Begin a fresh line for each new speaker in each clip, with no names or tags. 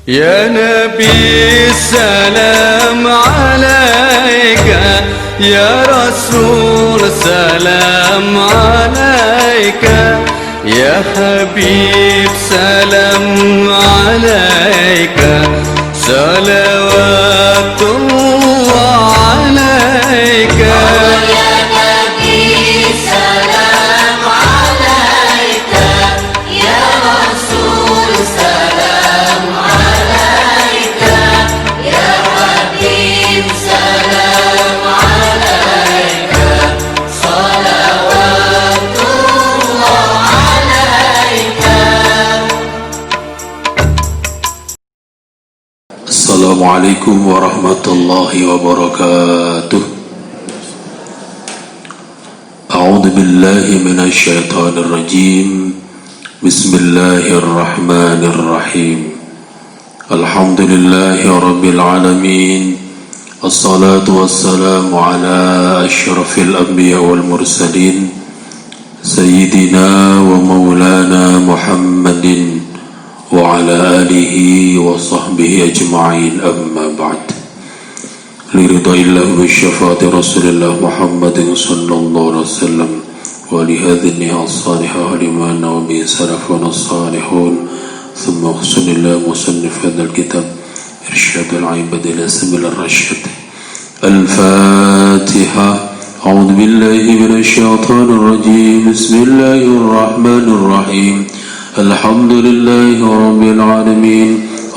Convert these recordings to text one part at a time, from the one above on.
يا نبي السلام عليك، يا رسول سلام عليك، يا حبيب سلام عليك، صلوات الله عليك.
يا نبي سلام عليك، يا رسول سلام عليك، يا حبيب سلام عليك، صلوات الله عليك.
السلام عليكم ورحمة الله وبركاته. أعوذ بالله من الشيطان الرجيم. بسم الله الرحمن الرحيم. الحمد لله رب العالمين، الصلاة والسلام على أشرف الأنبياء والمرسلين، سيدنا ومولانا محمد وعلى آله وصحبه أجمعين. أما بعد، لرضا الله وشفاعة رسول الله محمد صلى الله عليه وسلم ولهذه النية الصالحة ولما به سلفنا الصالحون، ثم أحسن الله مصنف هذا الكتاب إرشاد العباد إلى سبيل الرشاد. الفاتحة. أعوذ بالله من الشيطان الرجيم. بسم الله الرحمن الرحيم. الحمد لله رب العالمين،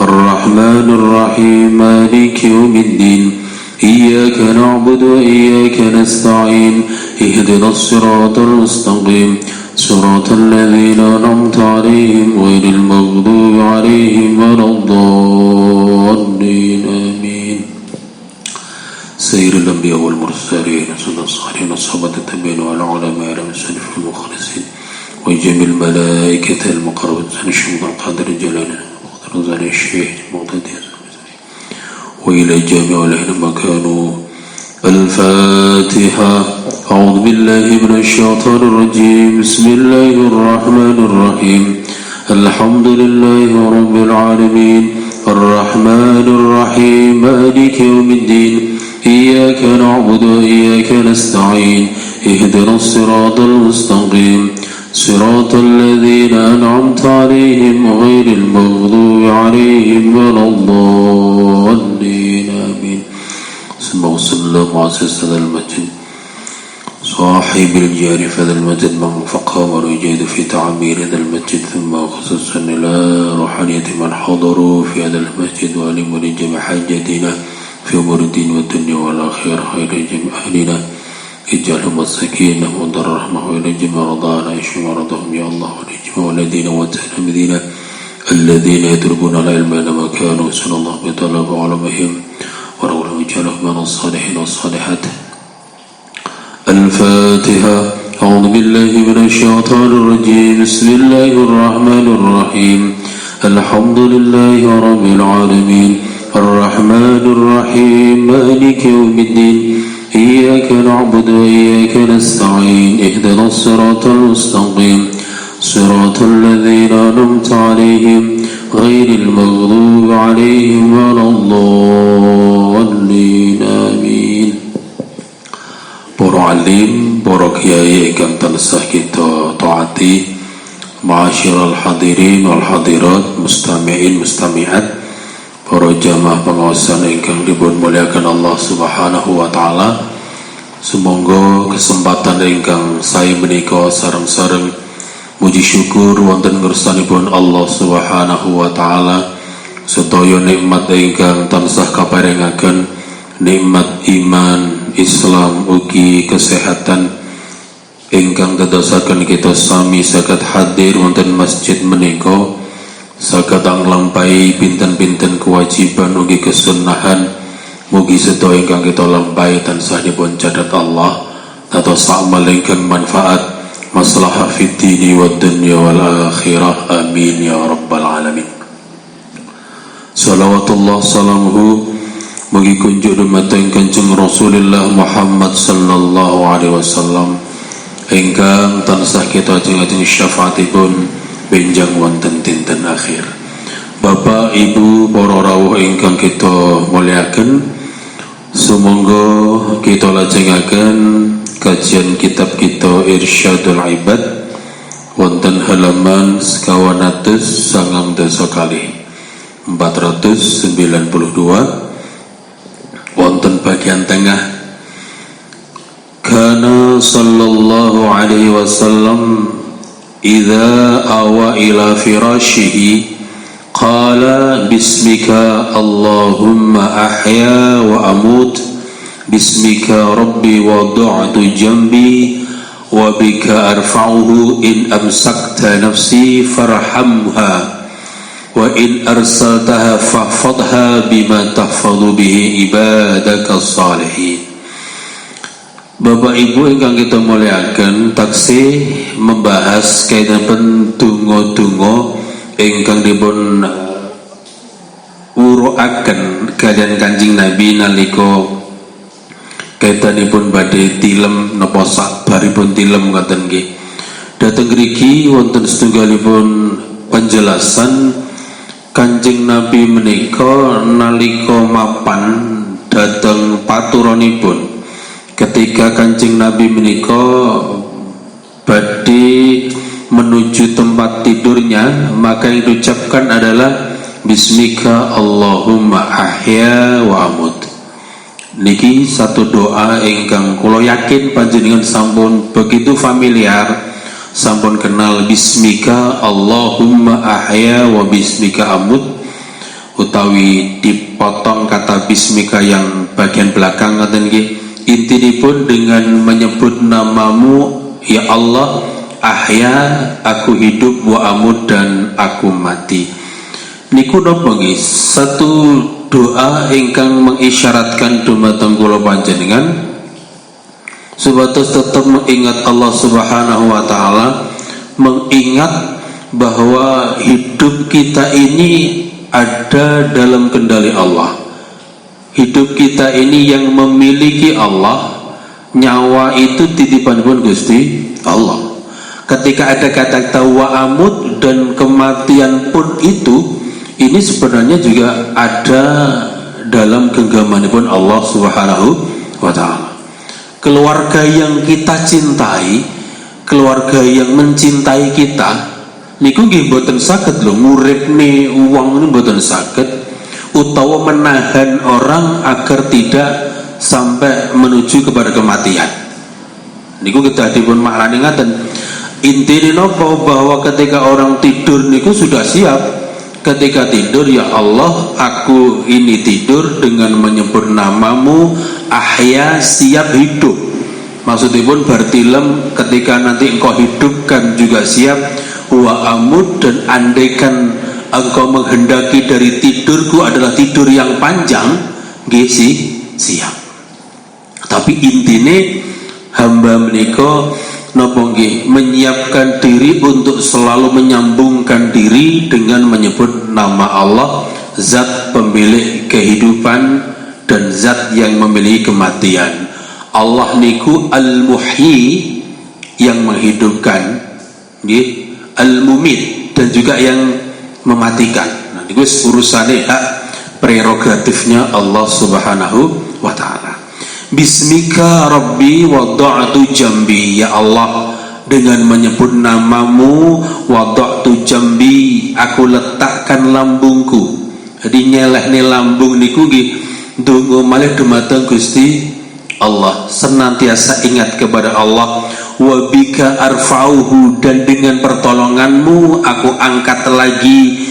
الرحمن الرحيم، مالك يوم الدين، إياك نعبد وإياك نستعين، اهدنا الصراط المستقيم، صراط الذين أنعمت عليهم غير المغضوب عليهم ولا الضالين. آمين. سير الأنبياء والمرسلين، سنة الصالحين، الصحابة التابعين والعلماء والسلف المخلصين وجميع الملائكة المقربين، سنشهد القادر جلاله وقدر الشيخ المقتدر وإلى جميع أهل مكانه. الفاتحة. أعوذ بالله من الشيطان الرجيم. بسم الله الرحمن الرحيم. الحمد لله رب العالمين، الرحمن الرحيم، مالك يوم الدين، إياك نعبد وإياك نستعين، اهدنا الصراط المستقيم، صراط الذين أنعمت عليهم غير المغضوب عليهم ولا الضالين. آمين. ثم وصلى معزز هذا المسجد صاحب الجار في هذا المسجد من فقام ويجاهد في تعمير هذا المسجد، ثم خصوصا إلى روحانية من حضروا في هذا المسجد وعلموا لجميع حاجتنا في أمور الدين والدنيا والآخرة، خير جميع أهلنا اجعلهم السكينة ودار الرحمة وإلى جميع رضانا اشف مرضهم يا الله، ولجميع الذين والتلاميذين الذين يدربون العلم لما كانوا سن الله بطلب علمهم ورغم اجعلهم من الصالحين والصالحات. الفاتحة. أعوذ بالله من الشيطان الرجيم. بسم الله الرحمن الرحيم. الحمد لله رب العالمين، الرحمن الرحيم، مالك يوم الدين، إياك نعبد وإياك نستعين، اهدنا الصراط المستقيم، صراط الذين أنعمت عليهم غير المغضوب عليهم ولا الضالين. آمين. Para alim, para kiai ingkang tansah kita taati, ma'asyiral hadirin wal hadirat, mustami'in mustami'at, para jamaah pengawasan ingkang dipunmuliakan Allah Subhanahu wa taala. Semoga kesempatan ingkang saya menika sareng-sareng muji syukur wonten ngersanipun Allah Subhanahu wa taala, sedaya nikmat ingkang tansah kaparingaken, nikmat iman, Islam, ugi kesehatan ingkang dadosaken kita sami saged hadir wonten masjid menika, saged nglampahi pinten-pinten kewajiban ugi kesunnahan. Mugi sedaya ingkang kita lampahi tansah dipun catet Allah dados amal ingkang manfaat, maslahah fid dini wad dunya wal akhirah. Amin ya rabbal alamin. Salawatullah salamuhu mugi kunjuk dumateng Kanjeng Rasulullah Muhammad sallallahu alaihi wasallam ingkang tansah kita ajeng-ajeng syafaatipun benjang wonten dinten akhir. Bapak, Ibu, para rawuh ingkang kita muliaken, sumangga kita lajengaken kajian kitab kita Irsyadul Ibad wonten halaman 492 wonten bagian tengah. Kana sallallahu alaihi wasallam idza awa ila firashihi qala bismika Allahumma ahya wa amut bismika rabbi wada'tu jambi wa bika arfa'uhu in amsakta nafsi farhamha wa in arsaltaha fahfadha bima tahfadhu bihi ibadaka salihin. Bapak Ibu ingkang kita muliakan, taksih membahas kaitan donga-donga ingkang dipun wuruaken kaliyan Kanjeng Nabi nalika kaitanipun badhe tilem napa sabaripun tilem ngoten nggih. Dhateng mriki wonten setunggalipun penjelasan Kanjeng Nabi menika nalika mapan dhateng paturanipun. Ketika Kanjeng Nabi menika badhe menuju tempat tidurnya, maka yang diucapkan adalah bismika Allahumma ahya wa amut. Niki satu doa ingkang kula yakin panjenengan sampun begitu familiar, sampun kenal bismika Allahumma ahya wa bismika amut, utawi dipotong kata bismika yang bagian belakang ngoten nggih. Intinipun dengan menyebut namamu ya Allah, ahya aku hidup, wa amut dan aku mati. Niku napa nggih? Satu doa ingkang mengisyaratkan dumateng kula panjenengan supados tetap mengingat Allah Subhanahu wa taala, mengingat bahwa hidup kita ini ada dalam kendali Allah. Hidup kita ini yang memiliki Allah. Nyawa itu titipanipun Gusti Allah. Ketika ada kata-kata wa amut dan kematian pun itu, ini sebenarnya juga ada dalam genggamanipun Allah Subhanahu wa taala. Keluarga yang kita cintai, keluarga yang mencintai kita, niku nggih mboten saged lho nguripne wong niku mboten saged, utawa menahan orang agar tidak sampai menuju kepada kematian. Niku kita dipun maknani ngaten. Intine napa, bahwa ketika orang tidur niku sudah siap. Ketika tidur, ya Allah, aku ini tidur dengan menyebut namamu, ahya, siap hidup. Maksudipun bertilem ketika nanti engkau hidupkan juga siap, wa amud, dan andaikan engkau menghendaki dari tidurku adalah tidur yang panjang, nggih siap. Tapi intine hamba menika napa nggih menyiapkan diri untuk selalu menyambungkan diri dengan menyebut nama Allah, zat pemilik kehidupan dan zat yang memiliki kematian. Allah niku al-muhyi, yang menghidupkan, nggih, al-mumit, dan juga yang mematikan. Nah, niku urusane hak prerogatifnya Allah Subhanahu wa taala. Bismika Rabbi wada'tu jambi, ya Allah, dengan menyebut namamu, wada'tu jambi, aku letakkan lambungku. Jadi nyelehne lambung niku nggih ndonga malih dumateng Gusti Allah, senantiasa ingat kepada Allah. Wa bika arfa'uhu, dan dengan pertolonganmu aku angkat lagi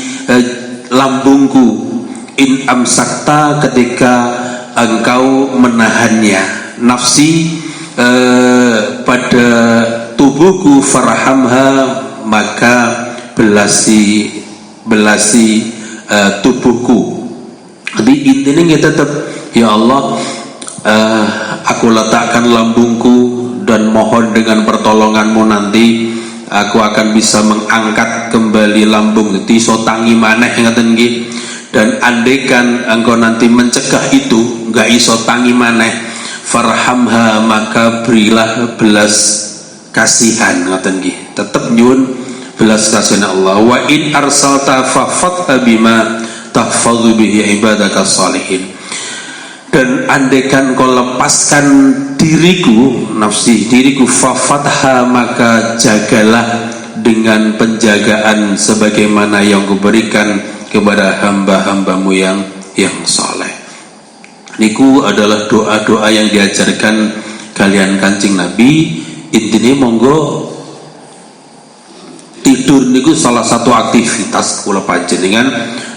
lambungku. In amsakta, ketika engkau menahannya, nafsi pada tubuhku, farhamha, maka belasi tubuhku. Jadi intinya kita tetap, ya Allah, aku letakkan lambungku dan mohon dengan pertolonganmu nanti aku akan bisa mengangkat kembali lambung. Jadi so tangi maneh ngaten nggih. Dan andaikan engkau nanti mencegah itu, enggak iso tangi maneh, farhamha, maka berilah belas kasihan ngoten nggih. Tetep nyuwun belas kasihan Allah. Wa in arsalta fafadha bima tahfadhu bihi ibadaka salihin. Dan andaikan kau lepaskan diriku, nafsi diriku, fafadha, maka jagalah dengan penjagaan sebagaimana yang kuberikan kepada hamba-hambamu yang saleh. Niku adalah doa-doa yang diajarkan kalian Kanjeng Nabi. Intinya monggo tidur niku salah satu aktivitas kula panjenengan,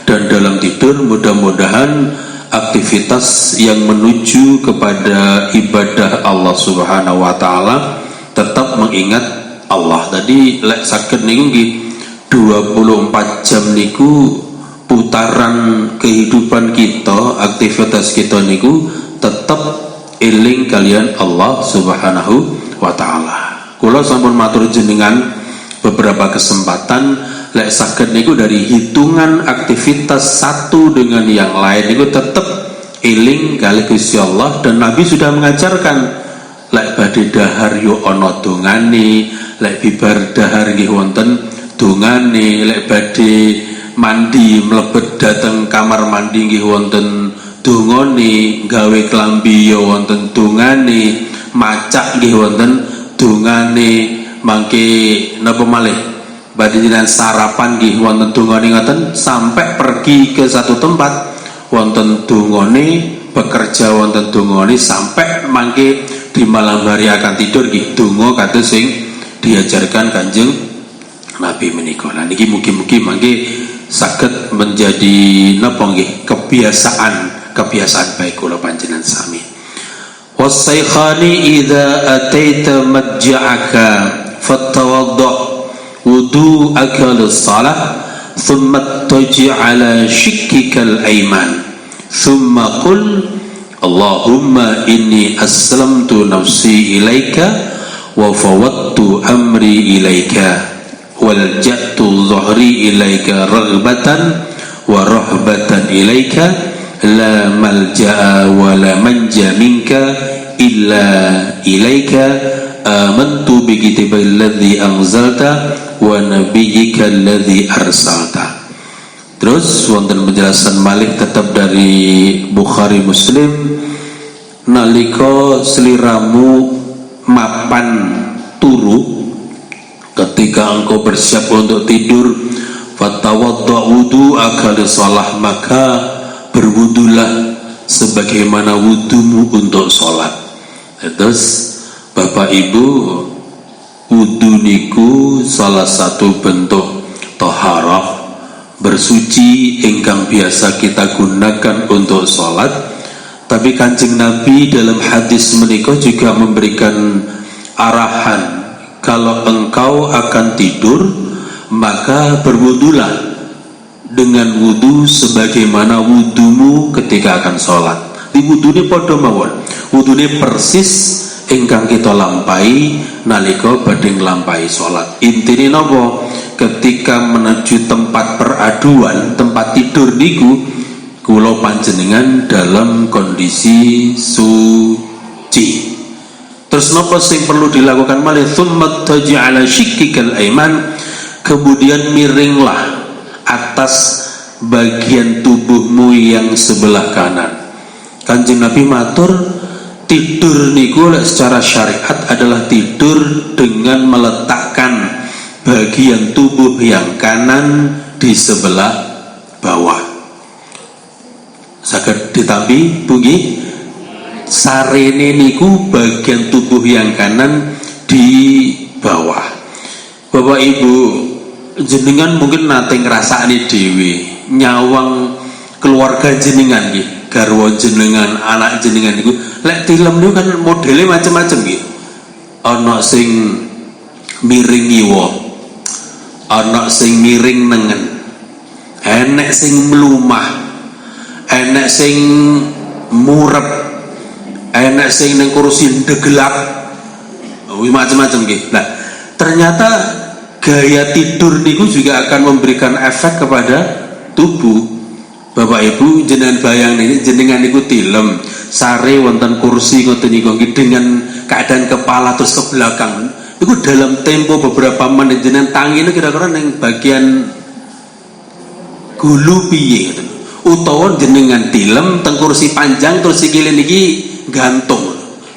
dan dalam tidur mudah-mudahan aktivitas yang menuju kepada ibadah Allah Subhanahu wa taala, tetap mengingat Allah. Tadi lek saged niku nggih 24 jam niku putaran kehidupan kita, aktivitas kita niku tetap eling kalian Allah Subhanahu wa taala. Kula sampun matur jenengan beberapa kesempatan, lek saged niku dari hitungan aktivitas satu dengan yang lain niku tetap eling kali Gusti Allah, dan Nabi sudah mengajarkan lek badhe dahar yo ana dongane, lek bibar dahar nggih wonten dongane, lek badhe mandi mlebet dateng kamar mandi nggih wonten dongane, gawe klambi ya wonten dongane, macak nggih wonten dongane, mangke napa malih badhe jenengan sarapan nggih wonten dongane ngoten, sampai pergi ke satu tempat wonten dongane, bekerja wonten dongane, sampai mangke di malam hari akan tidur nggih donga kados sing diajarkan Kanjeng Nabi menika. Lah niki mugi-mugi mangke saged menjadi napa nggih kebiasaan baik kula panjenengan sami. Wasaykhani idza ataita madja'aka fatawadda wudu'aka lis-salah thumma taji' ala shikkika al-ayman thumma qul Allahumma inni aslamtu nafsi ilaika wa fawwadtu amri ilaika walja'tu dhuhri ilaika raghbatan wa rahbatan ilaika la malja'a wa la manja minka illa ilaika amantu bi kitabil ladzi anzalta wa nabiyyika alladzi arsalta. Terus wonten penjelasan malih tetap dari Bukhari Muslim, nalika sliramu mapan turu, ketika engkau bersiap untuk tidur, fatawadda wudu'aka lis-shalah, maka berwudulah sebagaimana wudumu untuk sholat. Terus Bapak Ibu, wudu niku salah satu bentuk taharah, bersuci ingkang biasa kita gunakan untuk sholat. Tapi Kanjeng Nabi dalam hadis menika juga memberikan arahan, kalau engkau akan tidur maka berwudulah dengan wudu sebagaimana wudumu ketika akan sholat. Di wudune padha mawon, wudune persis ingkang kita lampahi nalika badhe nglampahi sholat. Intine napa? Ketika menuju tempat peraduan, tempat tidur niku, kula panjenengan dalam kondisi suci. Terus napa sing perlu dilakukan malih? Tsumma taj'ala shikkikal aiman, kemudian miringlah atas bagian tubuhmu yang sebelah kanan. Kanjeng Nabi matur, tidur niku secara syariat adalah tidur dengan meletakkan bagian tubuh yang kanan di sebelah bawah. Saged ditampi bungi sarene niku bagian tubuh yang kanan di bawah. Bapak Ibu jenengan mungkin nate ngrasakne dhewe nyawang keluarga jenengan nggih, garwa jenengan, anak jenengan niku lek tilem niku kan modele macam-macam nggih. Ana sing miring ngiwa, ana sing miring nengen, enek sing mlumah, enek sing murep, enek sing ning kursi ndegelak, macam-macam nggih. Nah, ternyata gaya tidur niku juga akan memberikan efek kepada tubuh. Bapak Ibu jenengan bayang ini, jenengan niku tilem sare wonten kursi ngoten niku dengan keadaan kepala terus ke belakang Iku dalam tempo beberapa menit jenengan tangi ini kira-kira yang bagian gulu piye gitu. Utawa jenengan dilem teng kursi panjang terus sikile niki gantung.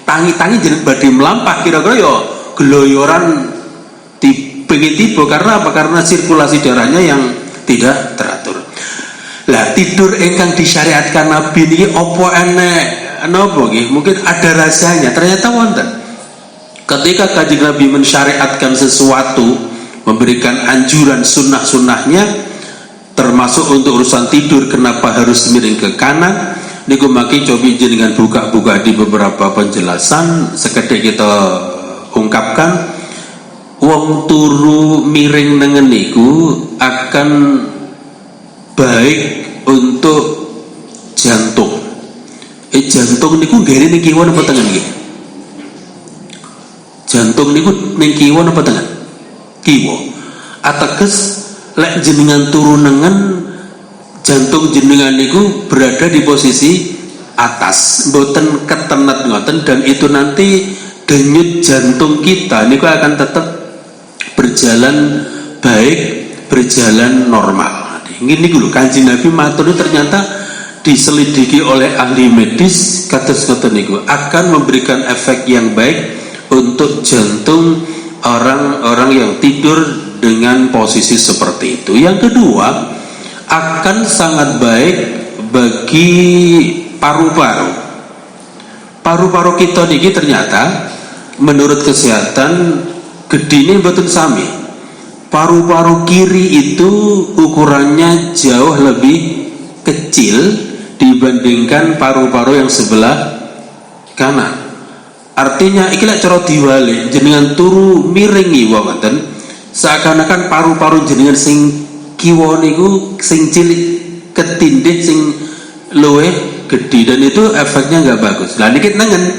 Tangi-tangi jenengan badhe melampah kira-kira ya geloyoran pengen tiba karena apa? Karena sirkulasi darahnya yang tidak teratur. Lah tidur ingkang disyariatkan Nabi niki apa enek napa nggih? Mungkin ada rasanya. Ternyata wonten. Ketika Kanjeng Nabi mensyariatkan sesuatu, memberikan anjuran sunnah-sunnahnya, termasuk untuk urusan tidur kenapa harus miring ke kanan, niku maki cobi jenengan buka-buka di beberapa penjelasan sekedhik kita ungkapkan, wong turu miring nengen niku akan baik untuk jantung. Jantung niku nggene ning kiwa napa tengen nggih? Jantung niku ning kiwa napa tengen? Kiwa. Ateges lek jenengan turu nengen, jantung jenengan niku berada di posisi atas, mboten ketenet ngoten, dan itu nanti denyut jantung kita niku akan tetap berjalan baik, berjalan normal. Ini dulu Kanjeng Nabi matur ternyata diselidiki oleh ahli medis kados ngoten niku akan memberikan efek yang baik untuk jantung orang-orang yang tidur dengan posisi seperti itu. Yang kedua, akan sangat baik bagi paru-paru. Paru-paru kita niki ternyata menurut kesehatan gedine mboten sami. Paru-paru kiri itu ukurannya jauh lebih kecil dibandingkan paru-paru yang sebelah kanan. Artinya iki lek cara diwalik jenengan turu miringi wonten seakan-akan paru-paru jenengan sing kiwa niku sing cilik ketindih sing luwih gede, dan itu efeknya nggak bagus. Lah niki nengen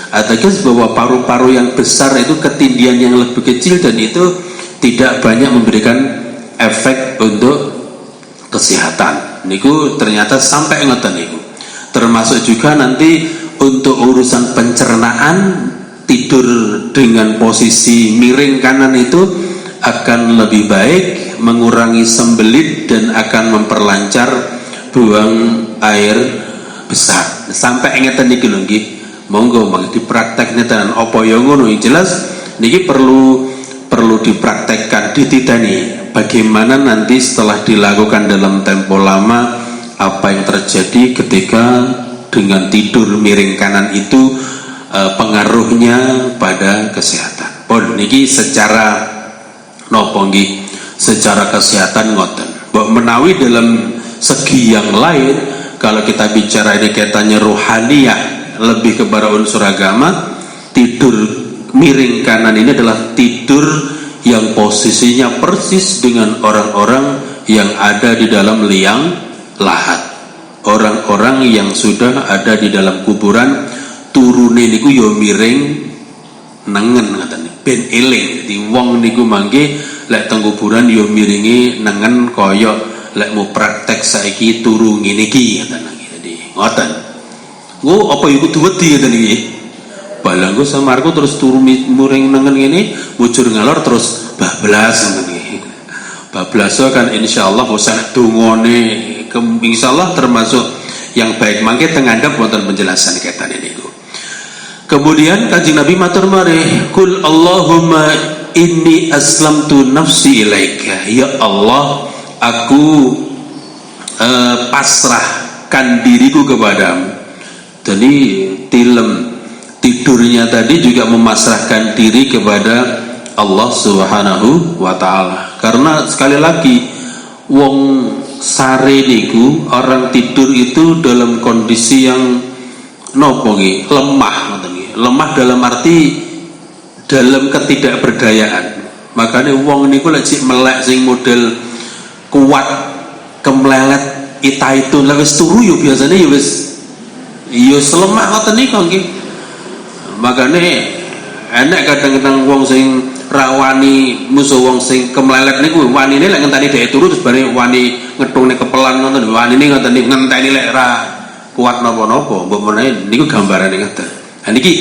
ateges bahwa paru-paru yang besar itu ketindihan yang lebih kecil dan itu tidak banyak memberikan efek untuk kesehatan. Niku ternyata sampai ngoten niku. Termasuk juga nanti untuk urusan pencernaan, tidur dengan posisi miring kanan itu akan lebih baik, mengurangi sembelit dan akan memperlancar buang air besar. Sampai ingatan niki lho nggih. Monggo mangke dipraktekne tenan apa ya ngono. Jelas niki perlu dipraktekkan, dititani bagaimana nanti setelah dilakukan dalam tempo lama apa yang terjadi ketika dengan tidur miring kanan itu pengaruhnya pada kesehatan. Pun niki secara nopo nggih, secara kesehatan ngoten. Mbok menawi dalam segi yang lain kalau kita bicara ini kaitannya rohaniyah lebih kepada unsur agama, tidur miring kanan ini adalah tidur yang posisinya persis dengan orang-orang yang ada di dalam liang lahat. Orang-orang yang sudah ada di dalam kuburan turune niku yo miring nengen ngaten ben eling. Dadi wong niku mangke lek teng kuburan yo miringi nengen kaya lek mau praktek saiki turu ngene iki ngaten nggih. Dadi ngoten. Nggo apa iku kudu wedi ngaten iki. Balangku samarku terus turu miring nengen ngene, mujur ngalor terus bablas ngoten nggih. Bablas kan insyaallah usah dungane insyaallah termasuk yang baik mangke tengandap wonten penjelasan kaitan niku. Kemudian Kanjeng Nabi matur marih, "Qul Allahumma inni aslamtu nafsi ilaika." Ya Allah, aku pasrahkan diriku kepadamu. Jadi tidurnya tadi juga memasrahkan diri kepada Allah Subhanahu wa taala. Karena sekali lagi wong sare niku orang tidur itu dalam kondisi yang nopo nggih, lemah ngoten nggih. Lemah dalam arti dalam ketidakberdayaan. Makanya wong niku lek sik melek sing model kuat kemlelet itu wis turu yo biasanya yo wis lemah ngoten niku nggih. Makanya enak kadang-kadang wong sing rawani musuh wong sing kemlelet niku wanine lek ngenteni dhek turu terus bare wani ngetungne kepelan ngoten wanine ngoten niku ngenteni lek ra kuat napa-napa mbok menawa niku gambarane ngoten. Nah niki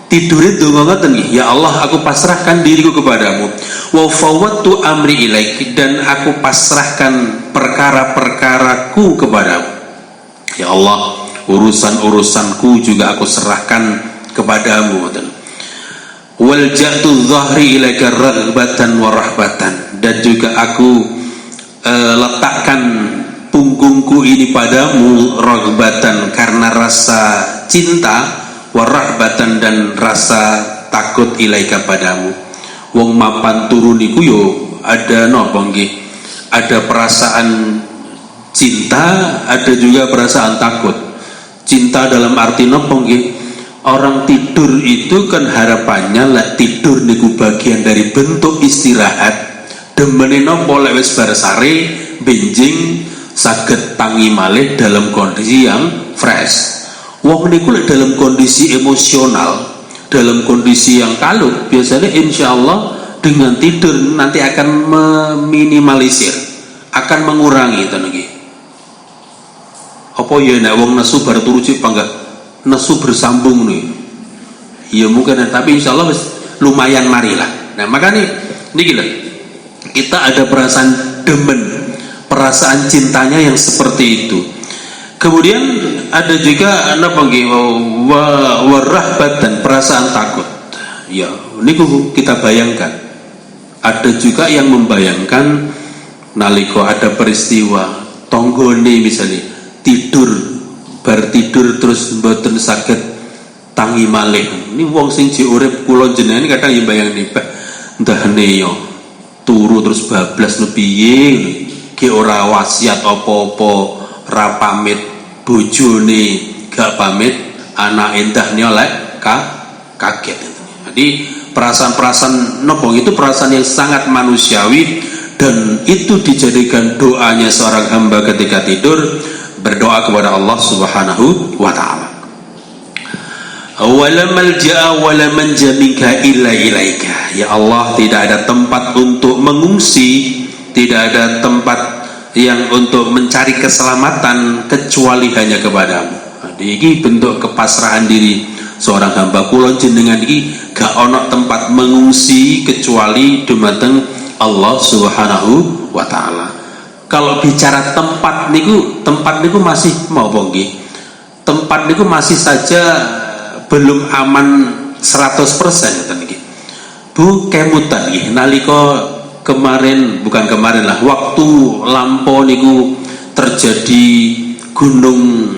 Tidure donga ngoten nggih, ya Allah aku pasrahkan diriku kepadamu. Wa fawwadtu amri ilaik, dan aku pasrahkan perkara-perkaraku kepadamu. Ya Allah, urusan-urusanku juga aku serahkan kepadamu. Wal ja'tu dhahri ilaika raghbatan wa rahbatan, dan juga aku letakkan punggungku ini padamu raghbatan karena rasa cinta, warahbatan dan rasa takut ilaika padamu. Wong mapan turun iku yo ada napa nggih? Ada perasaan cinta, ada juga perasaan takut. Cinta dalam arti napa nggih? Orang tidur itu kan harapannya lah tidur niku bagian dari bentuk istirahat. Demene napa lek wis bar sare benjing saged tangi malih dalam kondisi yang fresh. Wong niku dalam kondisi emosional, dalam kondisi yang kalut, biasanya insya Allah dengan tidur nanti akan meminimalisir, akan mengurangi itu nggih. Apa ya nek wong nesu bar turu cik bangga nesu bersambung nih. Ya mungkin, tapi insya Allah lumayan marilah. Nah makanya niki lho, kita ada perasaan demen, perasaan cintanya yang seperti itu. Kemudian ada juga apa nggih warahbat dan perasaan takut. Ya, niku kita bayangkan. Ada juga yang membayangkan nalika ada peristiwa tonggone misalnya tidur bar tidur terus mboten saged tangi malih. Ini wong sing jek urip kula jenengan kadang ya bayang nipah ndahne yo turu terus bablas piye ki ora wasiat apa-apa, ra pamit bojone, gak pamit anak entahnya oleh kaget. Jadi perasaan-perasaan nopong itu perasaan yang sangat manusiawi, dan itu dijadikan doanya seorang hamba ketika tidur, berdoa kepada Allah Subhanahu wa ta'ala. Wala malja'a wala manja minka illa ilaika. Ya Allah, tidak ada tempat untuk mengungsi, tidak ada tempat yang untuk mencari keselamatan kecuali hanya kepadamu. Ini bentuk kepasrahan diri seorang hamba kula jenengan iki gak ono tempat mengungsi kecuali dumateng Allah Subhanahu wa ta'ala. Kalau bicara tempat niku masih mau nggih. Tempat niku masih saja belum aman 100% ngoten nggih. Bu kemutan nggih nalika bukan kemarin lah, waktu lampau niku terjadi gunung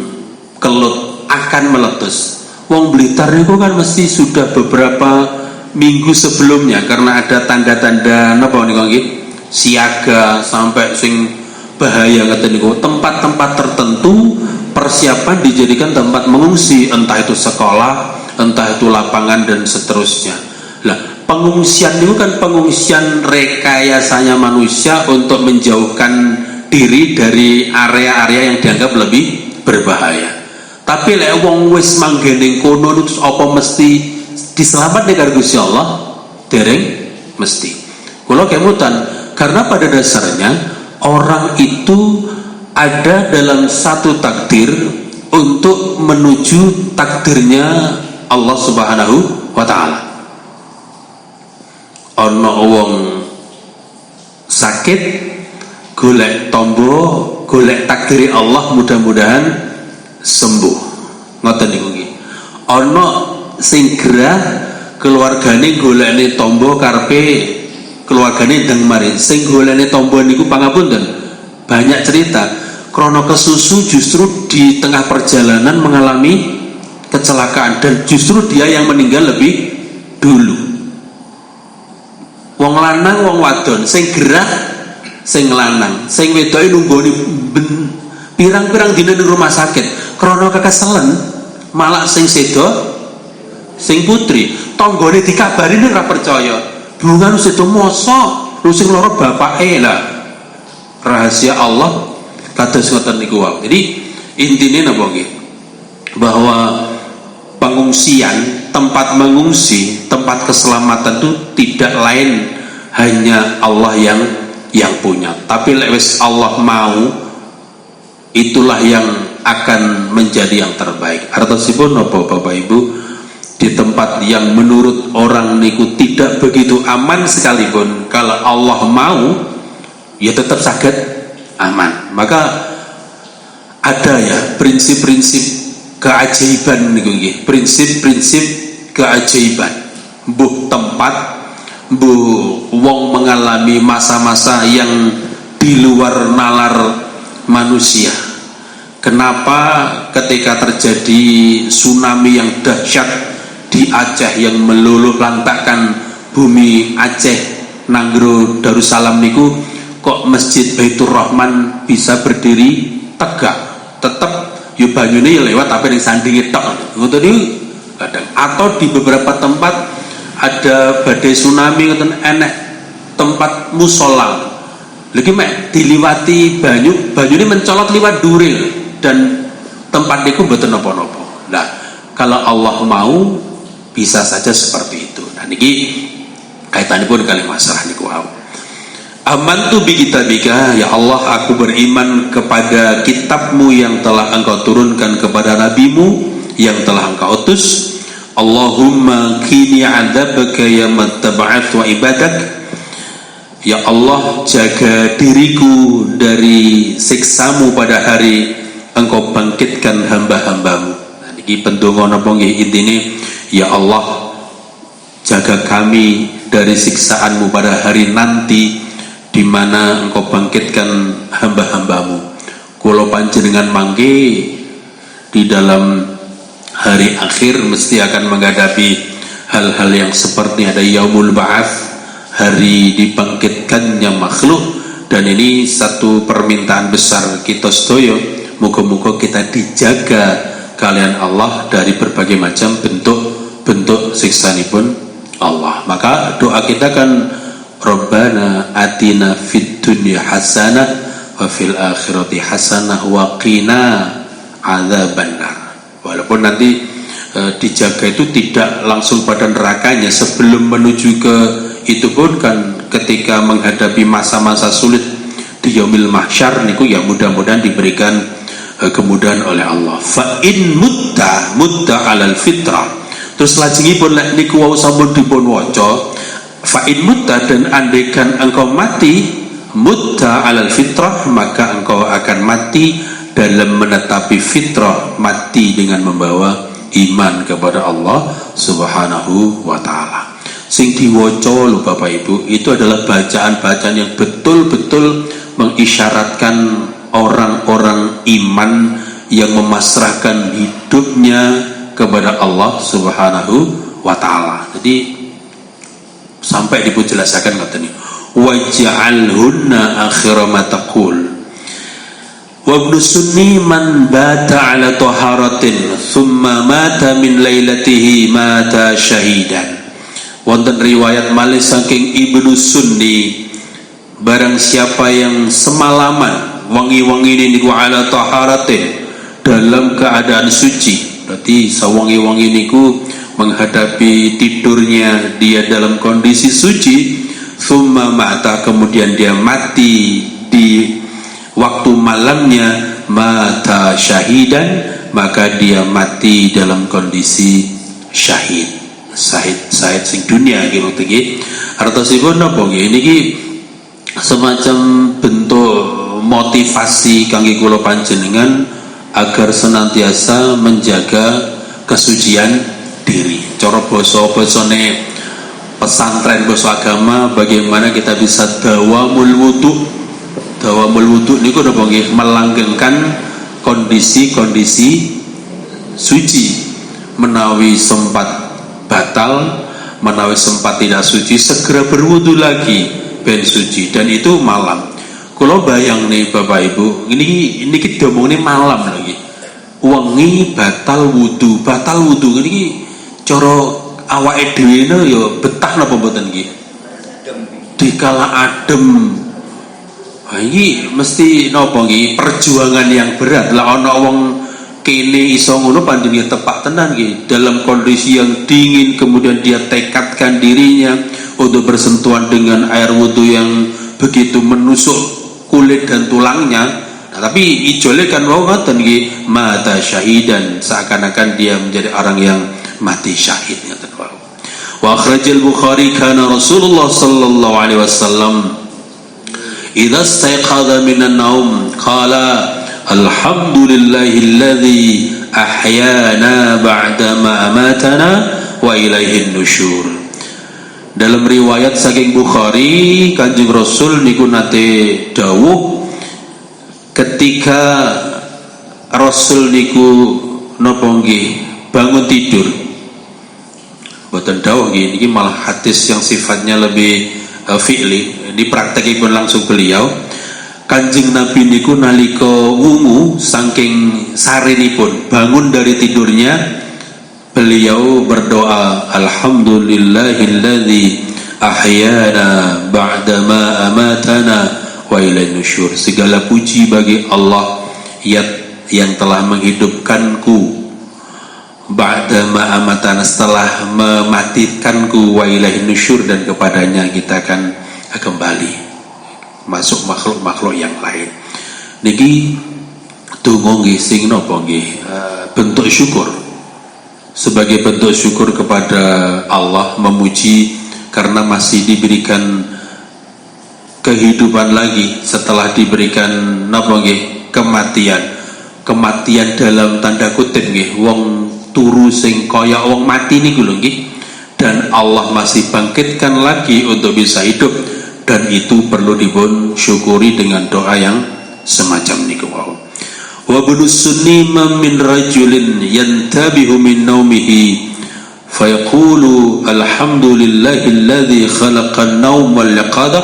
kelut akan meletus. Wong Blitar niku kan mesti sudah beberapa minggu sebelumnya, karena ada tanda-tanda napa niku nggih siaga sampai sing bahaya ngeten niku. Tempat-tempat tertentu persiapan dijadikan tempat mengungsi, entah itu sekolah, entah itu lapangan dan seterusnya. Lah pengungsian itu kan pengungsian rekayasanya manusia untuk menjauhkan diri dari area-area yang dianggap lebih berbahaya. Tapi lek wong wis manggening kono terus apa mesti diselamatne karo Gusti Allah? Dereng mesti. Kula kemutan, karena pada dasarnya orang itu ada dalam satu takdir untuk menuju takdirnya Allah Subhanahu wa ta'ala. Ana wong sakit golek tombo, golek takdiri Allah, mudah-mudahan sembuh. Ngoten niku nggih. Ana sing gerah keluargane golekne tombo karepe keluargane ndang mari. Sing golekne tombo niku pangapunten banyak cerita. Krono kesusu justru di tengah perjalanan mengalami kecelakaan, dan justru dia yang meninggal lebih dulu. Wong lanang wong wadon sing gerah sing lanang, sing wedoke nunggoni pirang-pirang dina ning rumah sakit krana kekeselen, malah sing sedo sing putri tanggane dikabari ora percaya. Bungan sedo mosok lu sing loro bapake lah. Rahasia Allah kados ngoten niku wae. Jadi intine napa nggih? Bahwa pengungsian, tempat mengungsi, tempat keselamatan itu tidak lain hanya Allah yang punya. Tapi lek wis Allah mau, itulah yang akan menjadi yang terbaik. Artosipun napa Bapak Ibu? di tempat yang menurut orang niku tidak begitu aman sekalipun, kalau Allah mau ya tetap saged aman. Maka ada ya prinsip-prinsip keajaiban niku nggih, prinsip-prinsip keajaiban. Mbuh tempat, mbuh wong mengalami masa-masa yang di luar nalar manusia. Kenapa ketika terjadi tsunami yang dahsyat di Aceh yang meluluh lantakkan bumi Aceh, Nanggro, Darussalam niku, kok Masjid Baitur Rahman bisa berdiri tegak? Tetap yo banyune ya lewat tapi ning sandinge tok. Ngoten niku kadang. Atau di beberapa tempat ada badai tsunami ngoten enek tempat musola. Lagi mek diliwati banyune mencolot liwat duril dan tempat niku mboten napa-napa. Nah, kalau Allah mau bisa saja seperti itu. Nah niki kaitanipun kali masalah niku wau. Amantu bi kitabika, ya Allah aku beriman kepada kitabmu yang telah engkau turunkan kepada nabimu yang telah engkau utus. Allahumma qini 'adzabaka yaumma tab'ats wa ibadak. Ya Allah, jaga diriku dari siksamu pada hari engkau bangkitkan hamba-hambamu. Nah, ini pendonga napa nggih intine, ya Allah jaga kami dari siksaanmu pada hari nanti di mana engkau bangkitkan hamba-hambamu. Kula panjenengan mangke di dalam hari akhir mesti akan menghadapi hal-hal yang seperti ada yaumul ba'ats, hari dibangkitkannya makhluk, dan ini satu permintaan besar kita sedaya. Moga-moga kita dijaga kalian Allah dari berbagai macam bentuk siksanipun Allah. Maka doa kita kan Rabbana atina fid dunya hasanah wa fil akhirati hasanah wa qina adzabannar. Walaupun nanti dijaga itu tidak langsung pada nerakanya, sebelum menuju ke itu pun kan ketika menghadapi masa-masa sulit di yaumil mahsyar niku ya mudah-mudahan diberikan kemudahan oleh Allah. Fa in mutta alal fitrah. Terus lajengipun lek niku wau sampun dipun waca, fa in mutta, dan andaikan engkau mati mutta alal fitrah, maka engkau akan mati dalam menetapi fitrah, mati dengan membawa iman kepada Allah Subhanahu wa taala. Sing diwaca lho Bapak Ibu, itu adalah bacaan-bacaan yang betul-betul mengisyaratkan orang-orang iman yang memasrahkan hidupnya kepada Allah Subhanahu wa taala. Jadi sampai dipunjelasaken ngoten niku, waj'alhunna akhira ma taqul wa ibnu sunni man bata ala taharatin thumma mata min lailatihi mata syahidan. Wonten riwayat malih saking Ibnu Sunni, barang siapa yang semalaman wangi-wangi ini niku ala taharatin, dalam keadaan suci, berarti sawangi-wangi niku menghadapi tidurnya dia dalam kondisi suci, thumma mata, kemudian dia mati di waktu malamnya, mata syahidan, maka dia mati dalam kondisi syahid. Syahid sing dunia gitu nggih. Artosipun napa nggih niki semacam bentuk motivasi kangge kula panjenengan agar senantiasa menjaga kesucian diri. Cara basa-basane pesantren, basa agama, bagaimana kita bisa dawamul wudu. Dawamul wudu niku napa nggih melanggengkan kondisi-kondisi suci, menawi sempat batal, menawi sempat tidak suci, segera berwudu lagi ben suci, dan itu malam. Kalau bayang nih Bapak Ibu, ini kita omong ini malam lagi, wengi batal wudu ini cara awake dhewe ya betah napa mboten nggih? Dikala adem. Ha iki mesti napa nggih perjuangan yang berat lah. Ana wong kene iso ngono pandine tepak tenan nggih, dalam kondisi yang dingin, kemudian dia tekadkan dirinya untuk bersentuhan dengan air wudu yang begitu menusuk kulit dan tulangnya. Nah, tapi ijole kan wau ngoten nggih, mata syahidan, seakan-akan dia menjadi orang yang mati syahid ngoten wae. Wa akhrajal Bukhari kana Rasulullah sallallahu alaihi wasallam idza istayqadha minan naum qala alhamdulillahilladzi ahyana ba'da ma amatana wa ilaihin nusyur. Dalam riwayat saking Bukhari, Kanjeng Rasul niku nate dawuh ketika Rasul niku napa nggih bangun tidur. Mboten dawuh nggih, niki malah hadis yang sifatnya lebih fi'li, dipraktekipun langsung beliau. Kanjeng Nabi niku nalika wungu saking sarenipun bangun dari tidurnya, beliau berdoa alhamdulillahilladzi ahyana ba'da ma amatana wa ilaihin nusyur. Segala puji bagi Allah yang telah menghidupkanku ba'da ma amatana, setelah mematikanku, wa ilaihin nusyur, dan kepadanya kita akan kembali masuk makhluk-makhluk yang lain. Niki donga nggih sing napa nggih bentuk syukur, sebagai bentuk syukur kepada Allah, memuji karena masih diberikan kehidupan lagi setelah diberikan napa nggih kematian dalam tanda kutip nggih, wong turu sing kaya wong mati niku lho nggih, dan Allah masih bangkitkan lagi untuk bisa hidup, dan itu perlu dipun syukuri dengan doa yang semacam niku wau. Wa bunus sunnima min rajulin yantabihu min naumihi fayaqulu alhamdulillahilladzi khalaqan naum wal yaqadha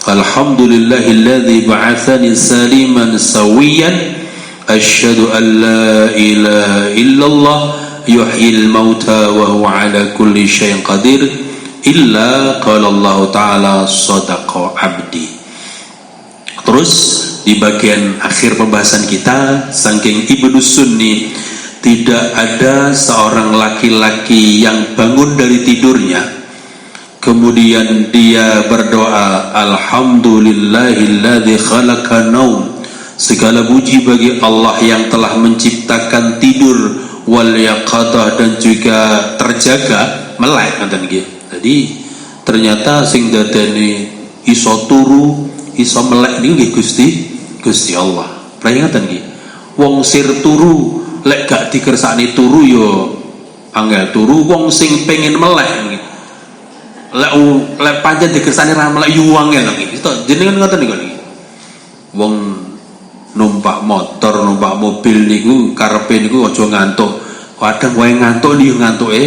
alhamdulillahilladzi ba'athani saliman sawiyan asyhadu an la ilaha illallah yuhyil mauta wa huwa ala kulli syai'in qadir illa qala Allah taala sadaqa abdi. Terus di bagian akhir pembahasan kita, saking Ibnu Sunni, tidak ada seorang laki-laki yang bangun dari tidurnya kemudian dia berdoa alhamdulillahilladzi khalaqan naum, segala puji bagi Allah yang telah menciptakan tidur, wal yaqadah, dan juga terjaga melek ngoten nggih. Jadi ternyata sing dadani iso turu iso melek niku nggih Gusti Allah. Peringatan nggih. Wong sir turu lek gak dikersani turu yo angel turu, wong sing pengen melek nggih. Lek pancen dikersani ra melek yo angel nggih. Itu jenengan ngoten niku nggih. Wong numpak motor, numpak mobil niku karepe niku aja ngantuk. Kadang wae ngantuk niku ngantuke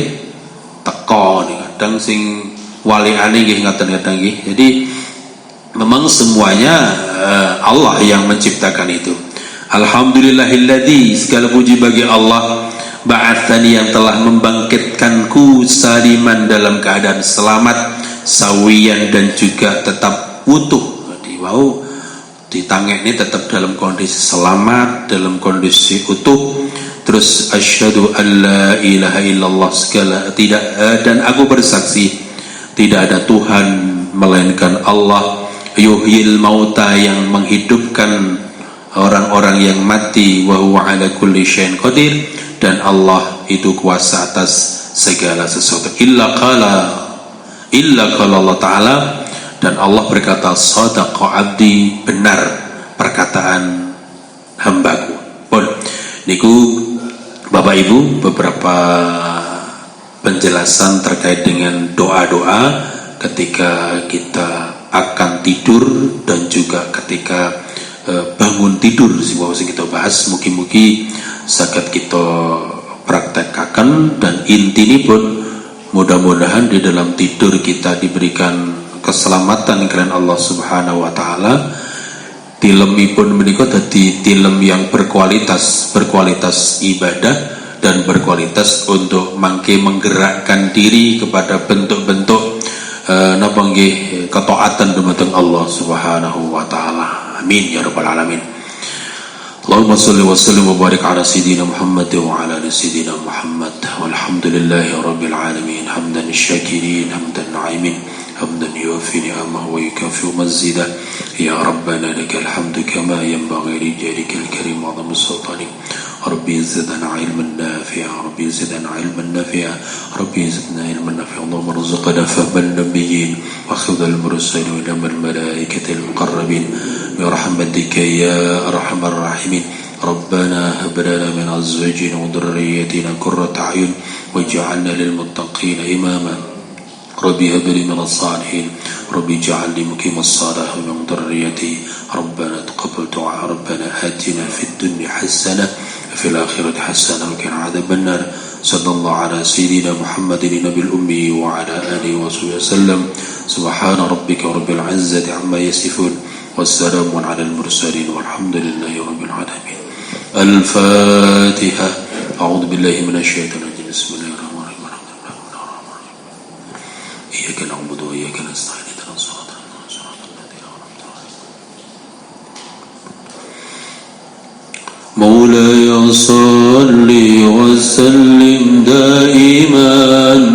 teko niku. Kadang sing waliane nggih ngaten-ngaten nggih. Jadi memang semuanya Allah yang menciptakan itu. Alhamdulillahilladzi, segala puji bagi Allah, ba'atsani, yang telah membangkitkanku saliman, dalam keadaan selamat, sawiyan, dan juga tetap utuh. Jadi wow, di tangan ini tetap dalam kondisi selamat, dalam kondisi utuh. Terus asyhadu an la ilaha illallah, segala tidak dan aku bersaksi tidak ada Tuhan melainkan Allah, yuhyil mauta, yang menghidupkan orang-orang yang mati, wa huwa ala kulli syai'in qadir, dan Allah itu kuasa atas segala sesuatu. Illa qala Allah Ta'ala, dan Allah berkata sadaqa abdi, benar perkataan hambaku. Pun niku Bapak Ibu, beberapa penjelasan terkait dengan doa-doa ketika kita akan tidur dan juga ketika bangun tidur, sing kita bahas. Mugi-mugi saged kita praktekaken, dan intinipun mudah-mudahan di dalam tidur kita diberikan keselamatan karena Allah Subhanahu wa taala. Tilemipun menika dadi tilem yang berkualitas ibadah dan berkualitas untuk mangke menggerakkan diri kepada bentuk-bentuk napa nggih ketaatan dumateng Allah Subhanahu wa taala. Amin ya rabbal alamin. Allahumma shalli wa sallim wa barik ala sayyidina Muhammad wa ala ali sayyidina Muhammad. Walhamdulillahi rabbil alamin. Hamdan syakirin, hamdan na'imin, hamdan yuwaffi ni'amahu wa yukafi mazida. Ya rabbana lakal hamdu kama yanbaghi li jalika al-karim wa 'azimi sultanik. ربي زدنا علما نافعا ربي زدنا علما نافعا ربي زدنا علما نافعا اللهم ارزقنا فهم النبيين وخذ المرسلين وإلهم الملائكة المقربين برحمتك يا أرحم الراحمين ربنا هب لنا من أزواجنا وذرياتنا قرة أعين واجعلنا للمتقين إماما ربي هب لي من الصالحين ربي اجعلني مقيم الصلاة من ذريتي ربنا تقبل دعاء ربنا آتنا في الدنيا حسنة وفي الآخرة حسنة وقنا عذاب النار صلى الله على سيدنا محمد النبي الأمي وعلى آله وصحبه وسلم سبحان ربك رب العزة عما يصفون والسلام على المرسلين والحمد لله رب العالمين الفاتحة أعوذ بالله من الشيطان الرجيم بسم الله الرحمن الرحيم إياك نعبد وإياك نستعين اهدنا الصراط الذين أنعمت عليهم مولاي صل وسلم دائما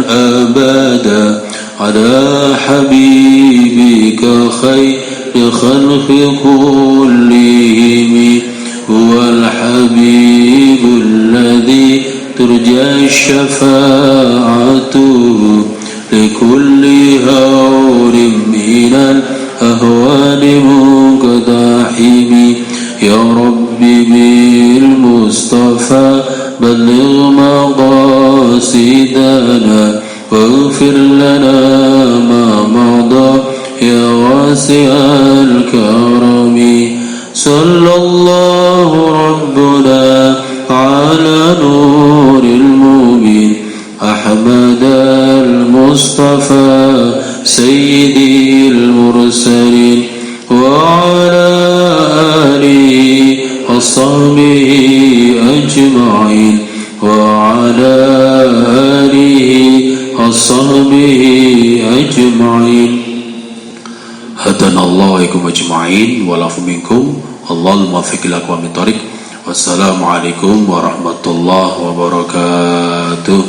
أبدا على حبيبك خير خلق كلهم هو الحبيب الذي ترجى الشفاعة لكل هول من الأهوال مقتحم يا رب بالمصطفى بلغ مقاصدنا واغفر لنا ما مضى يا واسع الكرم صلى الله ربنا على نور المبين أحمد المصطفى سيدي المرسلين وعلى آله وصحبه أجمعين وعلى آله وصحبه أجمعين هدانا الله وإياكم أجمعين والعفو منكم الله الموفق لأقوام الطريق والسلام عليكم ورحمة الله وبركاته